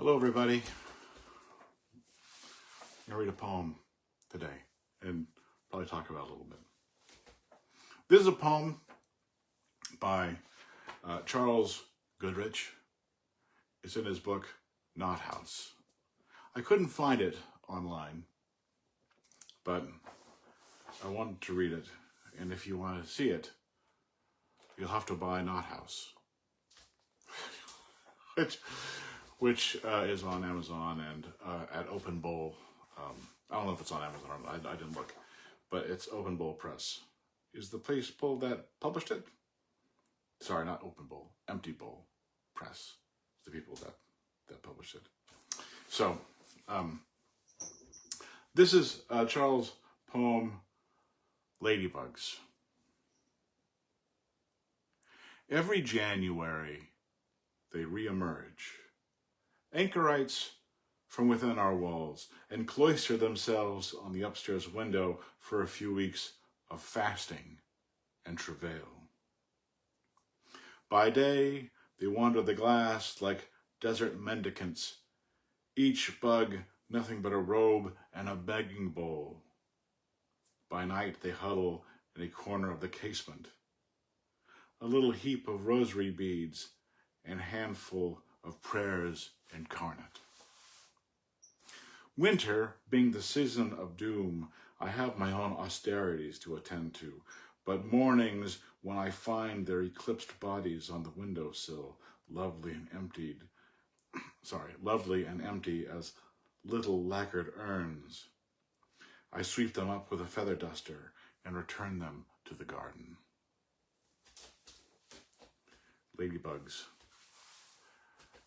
Hello, everybody. I'm going to read a poem today and probably talk about it a little bit. This is a poem by Charles Goodrich. It's in his book, Nhat Hanh. I couldn't find it online, but I wanted to read it. And if you want to see it, you'll have to buy Nhat Hanh, which is on Amazon and at Open Bowl. I don't know if it's on Amazon or not. I didn't look, but it's Open Bowl Press. Is the place that published it? Sorry, not Open Bowl, Empty Bowl Press. The people that published it. So, this is Charles' poem, Ladybugs. Every January, they reemerge, anchorites from within our walls, and cloister themselves on the upstairs window for a few weeks of fasting and travail. By day, they wander the glass like desert mendicants, each bug nothing but a robe and a begging bowl. By night, they huddle in a corner of the casement, a little heap of rosary beads and handful of prayers incarnate. Winter being the season of doom, I have my own austerities to attend to, but mornings when I find their eclipsed bodies on the windowsill, lovely and empty as little lacquered urns, I sweep them up with a feather duster and return them to the garden. Ladybugs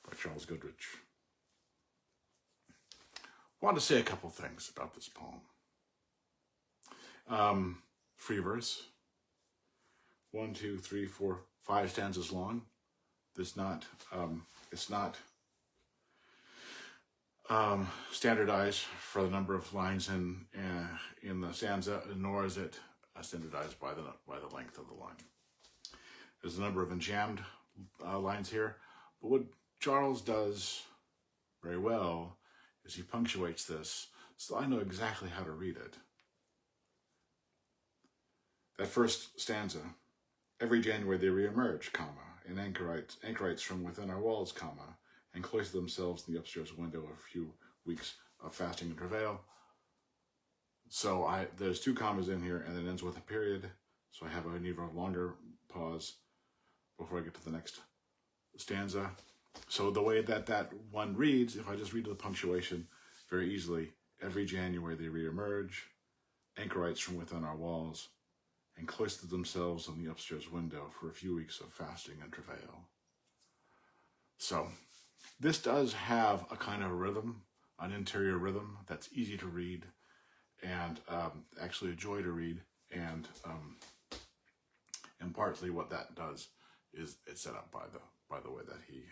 by Charles Goodrich. I want to say a couple things about this poem. Free verse. 1, 2, 3, 4, 5 stanzas long. It's not standardized for the number of lines in the stanza, nor is it standardized by the length of the line. There's a number of enjambed lines here, but what Charles does very well is he punctuates this so I know exactly how to read it. That first stanza, every January they reemerge, comma, and anchorites from within our walls, comma, and cloister themselves in the upstairs window a few weeks of fasting and travail. So there's 2 commas in here and it ends with a period. So I need a longer pause before I get to the next stanza. So the way that one reads, if I just read the punctuation very easily, every January they reemerge, anchorites from within our walls, and cloister themselves on the upstairs window for a few weeks of fasting and travail. So this does have a kind of rhythm, an interior rhythm that's easy to read and actually a joy to read. And partly what that does is it's set up by the way that he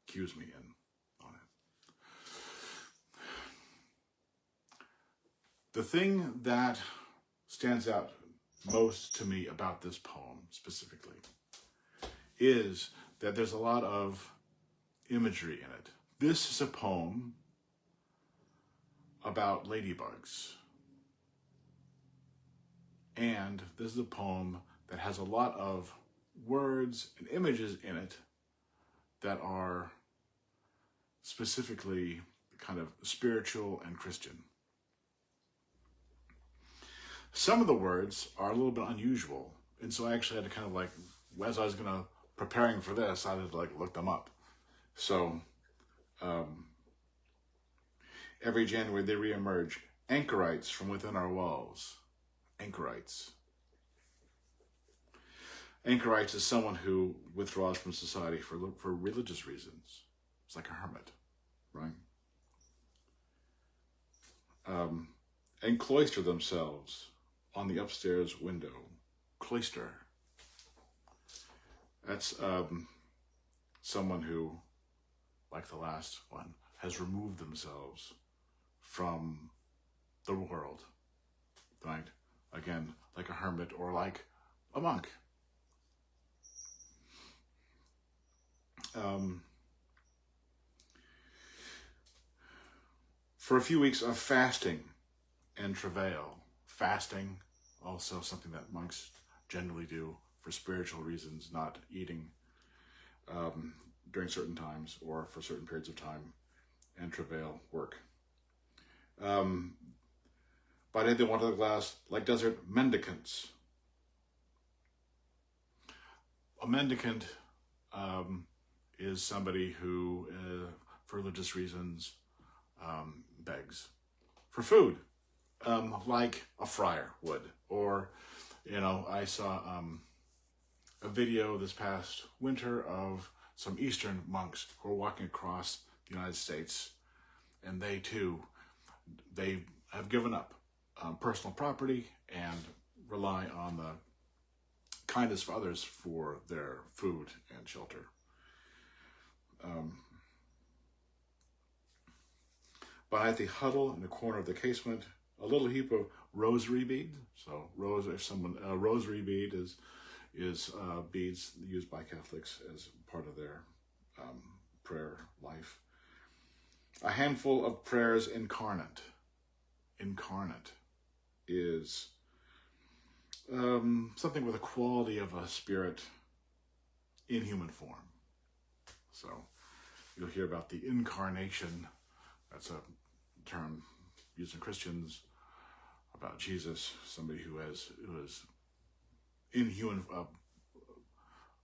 cues me in on it. The thing that stands out most to me about this poem specifically is that there's a lot of imagery in it. This is a poem about ladybugs. And this is a poem that has a lot of words and images in it that are specifically kind of spiritual and Christian. Some of the words are a little bit unusual, and so I actually had to kind of as I was preparing for this, I had to look them up. So, every January they reemerge, anchorites from within our walls. Anchorites. Anchorites is someone who withdraws from society for religious reasons. It's like a hermit, right? And cloister themselves on the upstairs window. Cloister. That's someone who, like the last one, has removed themselves from the world, right? Again, like a hermit or like a monk. for a few weeks of fasting and travail. Fasting, also something that monks generally do for spiritual reasons, not eating during certain times or for certain periods of time, and travail, work. By day they wanted the glass like desert mendicants. A mendicant is somebody who, for religious reasons, begs for food, like a friar would. Or, I saw a video this past winter of some Eastern monks who are walking across the United States, and they have given up personal property and rely on the kindness of others for their food and shelter. Behind the huddle in the corner of the casement, a little heap of rosary beads. So rosary bead is beads used by Catholics as part of their prayer life. A handful of prayers incarnate. Incarnate is something with a quality of a spirit in human form. So you'll hear about the incarnation. That's a term used in Christians about Jesus, somebody who is in human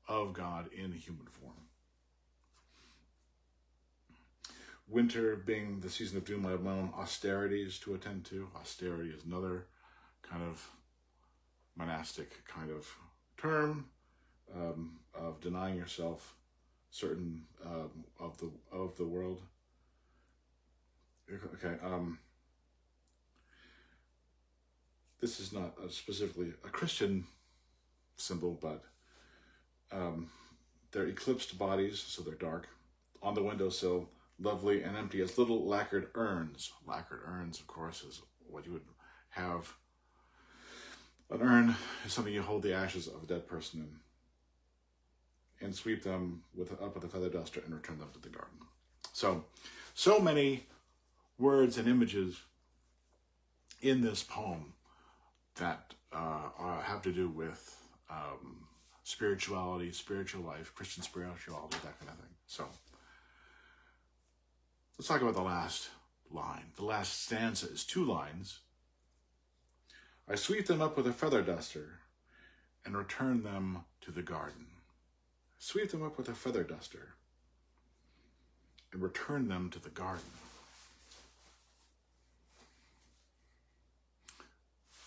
of God in human form. Winter being the season of doom, I have my own austerities to attend to. Austerity is another kind of monastic kind of term of denying yourself certain of the world. Okay. This is not specifically a Christian symbol, but they're eclipsed bodies, so they're dark, on the windowsill, lovely and empty as little lacquered urns. Lacquered urns, of course, is what you would have. An urn is something you hold the ashes of a dead person in and sweep them up with a feather duster and return them to the garden. So many words and images in this poem that have to do with spirituality, spiritual life, Christian spirituality, that kind of thing. So let's talk about the last line. The last stanza is 2 lines. I sweep them up with a feather duster and return them to the garden. Sweep them up with a feather duster and return them to the garden.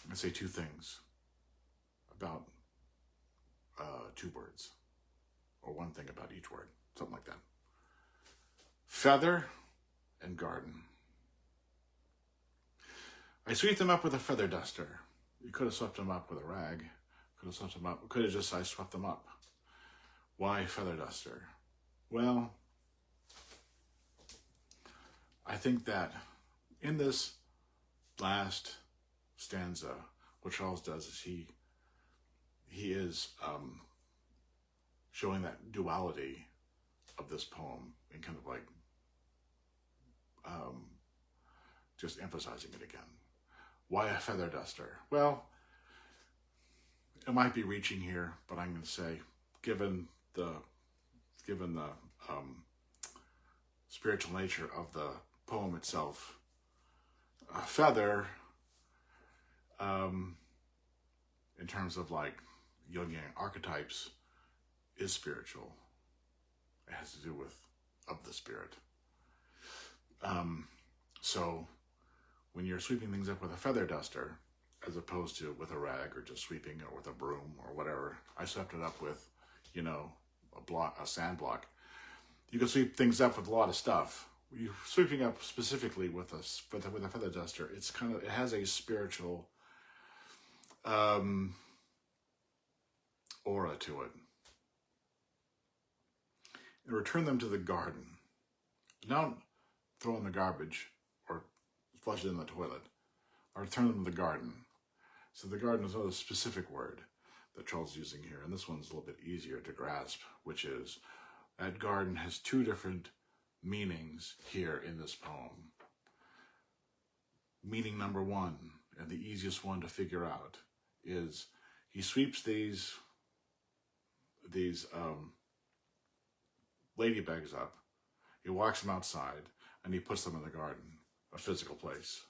I'm going to say 2 things about 2 words, or 1 thing about each word, something like that. Feather and garden. I sweep them up with a feather duster. You could have swept them up with a rag. Could have swept them up. Could have just I swept them up. Why feather duster? Well, I think that in this last stanza, what Charles does is he is showing that duality of this poem and kind of like just emphasizing it again. Why a feather duster? Well, it might be reaching here, but I'm going to say, given the spiritual nature of the poem itself, a feather, in terms of like Jungian archetypes, is spiritual. It has to do with of the spirit. So when you're sweeping things up with a feather duster, as opposed to with a rag or just sweeping it with a broom or whatever, I swept it up with, a sand block. You can sweep things up with a lot of stuff. You're sweeping up specifically with a feather duster. It has a spiritual aura to it. And return them to the garden. Don't throw in the garbage or flush it in the toilet. Or return them to the garden. So the garden is another specific word that Charles is using here. And this one's a little bit easier to grasp, which is that garden has 2 different meanings here in this poem. meaning number one, and the easiest one to figure out, is he sweeps these ladybugs up, he walks them outside, and he puts them in the garden, a physical place.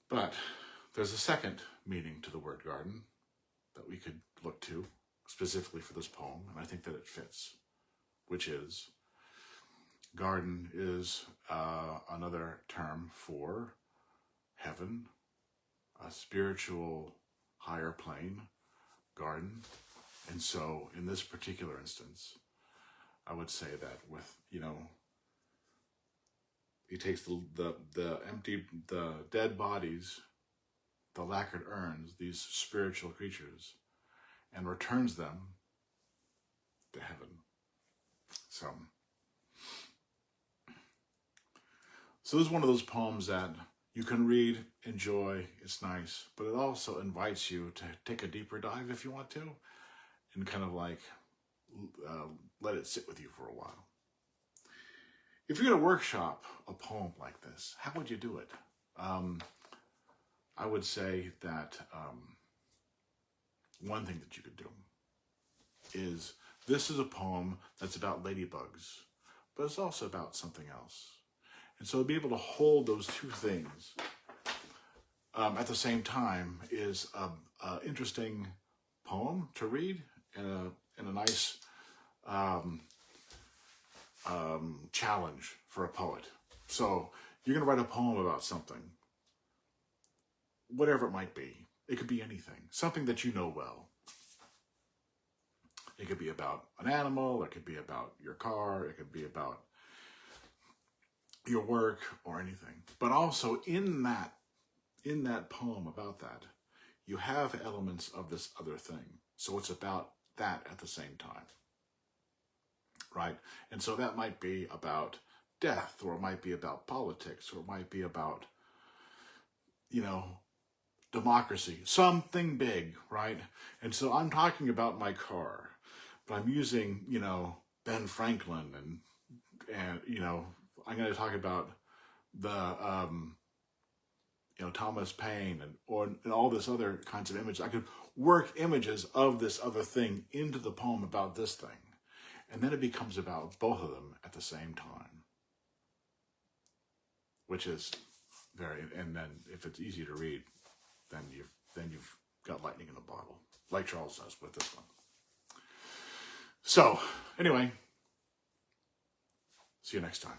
But there's a second meaning to the word garden that we could look to specifically for this poem, and I think that it fits, which is garden is another term for heaven, a spiritual higher plane, garden. And so in this particular instance, I would say that with, he takes the dead bodies, the lacquered urns, these spiritual creatures, and returns them to heaven. So this is one of those poems that you can read, enjoy, it's nice, but it also invites you to take a deeper dive if you want to, and kind of like let it sit with you for a while. If you're going to workshop a poem like this, how would you do it? I would say that one thing that you could do is, this is a poem that's about ladybugs, but it's also about something else. And so to be able to hold those two things at the same time is an interesting poem to read and a nice challenge for a poet. So you're going to write a poem about something, whatever it might be. It could be anything, something that you know well. It could be about an animal, it could be about your car, it could be about your work or anything. But also in that poem about that, you have elements of this other thing. So it's about that at the same time, right? And so that might be about death, or it might be about politics, or it might be about, democracy, something big, right? And so I'm talking about my car, but I'm using, Ben Franklin and I'm going to talk about the, Thomas Paine and all this other kinds of images. I could work images of this other thing into the poem about this thing. And then it becomes about both of them at the same time, which is and then if it's easy to read, then you've got lightning in a bottle, like Charles does with this one. So anyway, see you next time.